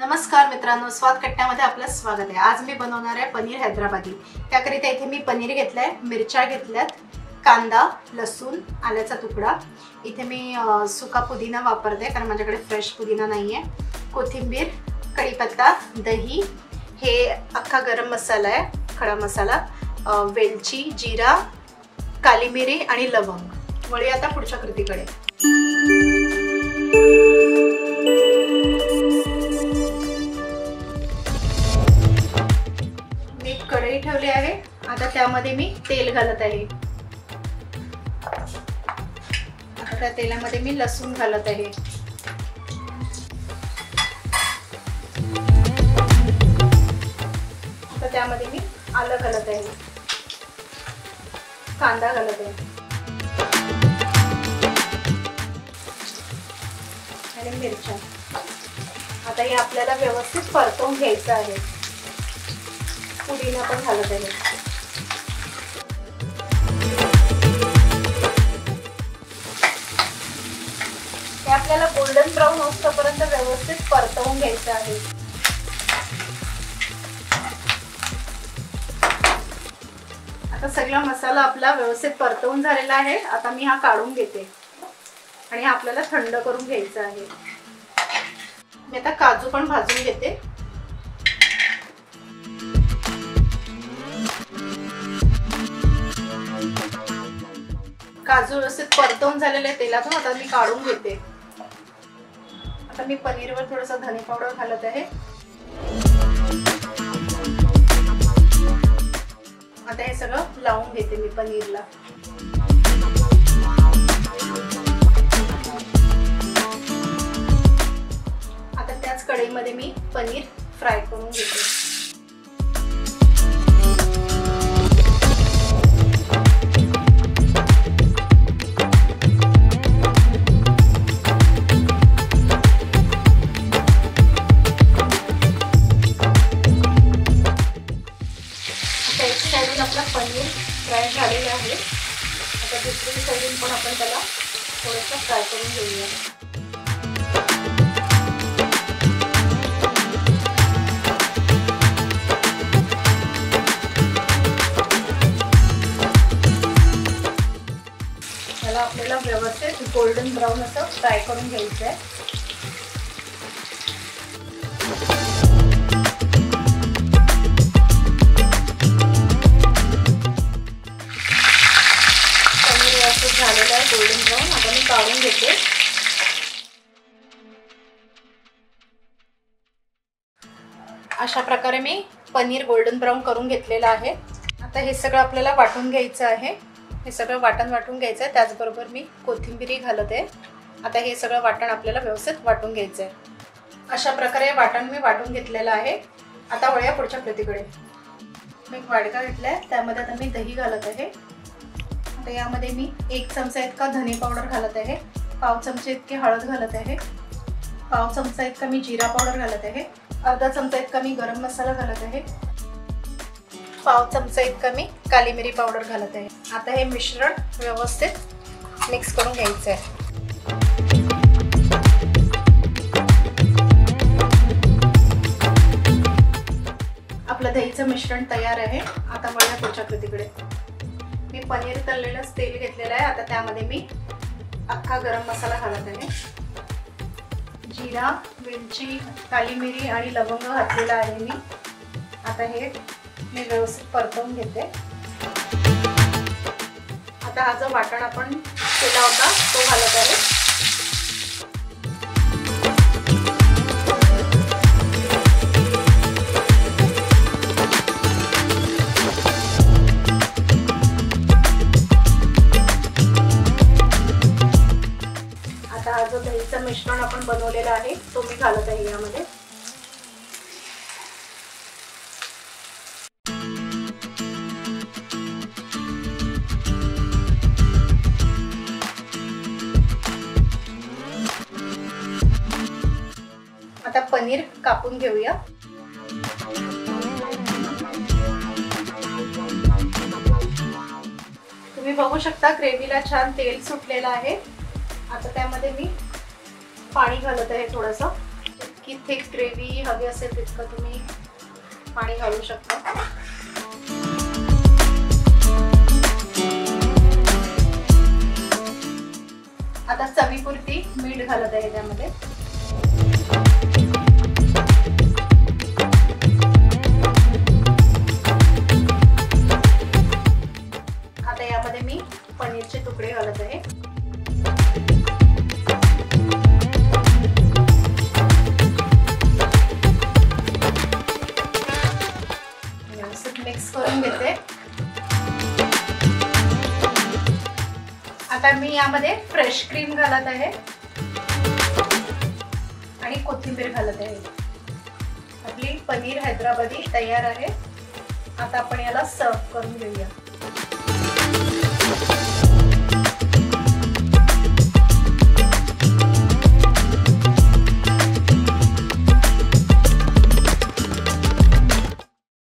नमस्कार मित्रांनो, स्वाद कट्ट्यामध्ये आपलं स्वागत आहे। आज मी बनवणार आहे पनीर हैदराबादी। त्याकरिता इथे मी पनीर घेतलंय, मिरच्या घेतल्यात, कांदा, लसूण, आल्याचा तुकडा। इथे मी सुका पुदिना वापरते कारण माझ्याकडे फ्रेश पुदिना नाहीये। कोथिंबीर, कढीपत्ता, दही, हे अख्खा गरम मसाला आहे, खडा मसाला, वेलची, जीरा, काली मिरी आणि लवंग। वळूया आता पुढच्या कृतीकडे। कढई ठेवली आहे। आता त्यामध्ये मी तेल घालत आहे। आता त्या तेलामध्ये मी लसूण घालत आहे। आता त्यामध्ये मी आलं घालत आहे, कांदा घालत आहे आणि मिरच्या। आता हे आपल्याला व्यवस्थित परतवून घ्यायचं आहे। पुदिना पण घालत आहे। हे आपल्याला गोल्डन ब्राउन होईपर्यंत व्यवस्थित परतवून घ्यायचं आहे। आता सगळा मसाला आपला व्यवस्थित परतवून झालेला आहे। आता मी हा काढून घेते आणि हा आपल्याला थंड करून घ्यायचा आहे। मी आता काजू पण भाजून घेते। काजू व्यवस्थित परतवून झालेले तेलातून आता मी काढून घेते। आता मी पनीरवर थोडासा धने पावडर घालत आहे। आता हे सगळं लावून घेते मी पनीरला। आता त्याच कढईमध्ये मी पनीर फ्राय करून घेते। आपला पनीर फ्राय झालेला आहे। आता दुसरी साइडून पण आपण त्याला थोडंसं फ्राय करून घेऊया। त्याला आपल्याला व्यवस्थित गोल्डन ब्राउन असं फ्राय करून घ्यायचं आहे। झालेला आहे गोल्डन ब्राउन। आता मी काढून घेते। अशा प्रकारे मी पनीर गोल्डन ब्राउन करून घेतलेला आहे। आता हे सगळं आपल्याला वाटून घ्यायचं आहे। हे सगळं वाटून घ्यायचं आहे। त्याचबरोबर मी कोथिंबीर घालत आहे। आता हे सगळं वाटण आपल्याला व्यवस्थित वाटून घ्यायचं आहे। अशा प्रकारे वाटण मी वाटून घेतलेलं आहे। आता वळूया पुढच्या कृतीकडे। मी एक वाडका घेतलाय, त्यामध्ये आता मी दही घालत आहे। आता यामध्ये मी 1 चमचा इतका धने पावडर घालत आहे, पाव चमचे इतके हळद घालत आहे, पाव चमचा इतका मी जीरा पावडर घालत आहे, अर्धा चमचा इतका मी गरम मसाला घालत आहे, पाव चमचा इतका मी काली मिरी पावडर घालत आहे। आता हे मिश्रण व्यवस्थित मिक्स करून घ्यायचं आहे। आपलं दहीचं मिश्रण तयार आहे। आता वळूया पुढच्या कृतीकडे। मी पनीर तळलेलं तेल घेतलेलं आहे। आता त्यामध्ये मी अख्खा गरम मसाला घालत आहे, जीरा, वेलची, काली मिरी आणि लवंग घातलेला आहे मी। आता हे मी व्यवस्थित परतवून घेते। आता हा जो वाटण आपण केला होता तो घालत आहे। हा जो दहीचं मिश्रण आपण बनवलेला आहे तो मी घालत आहे यामध्ये। आता पनीर कापून घेऊया। तुम्ही बघू शकता ग्रेव्हीला छान तेल सुटलेलं आहे। आता त्यामध्ये मी पाणी घालत आहे थोडंसं, जितकी थिक ग्रेव्ही हवी असेल तितकं तुम्ही पाणी घालू शकता. आता चवीपुरती मीठ घालत आहे त्यामध्ये. आता यामध्ये मी पनीरचे तुकडे घालत आहे. व्यवस्थित मिक्स करून घेते. आता मी यामध्ये फ्रेश क्रीम घालत आहे आणि कोथिंबीर घालत आहे. आपली पनीर हैदराबादी तयार आहे. आता आपण याला सर्व करून घेऊया.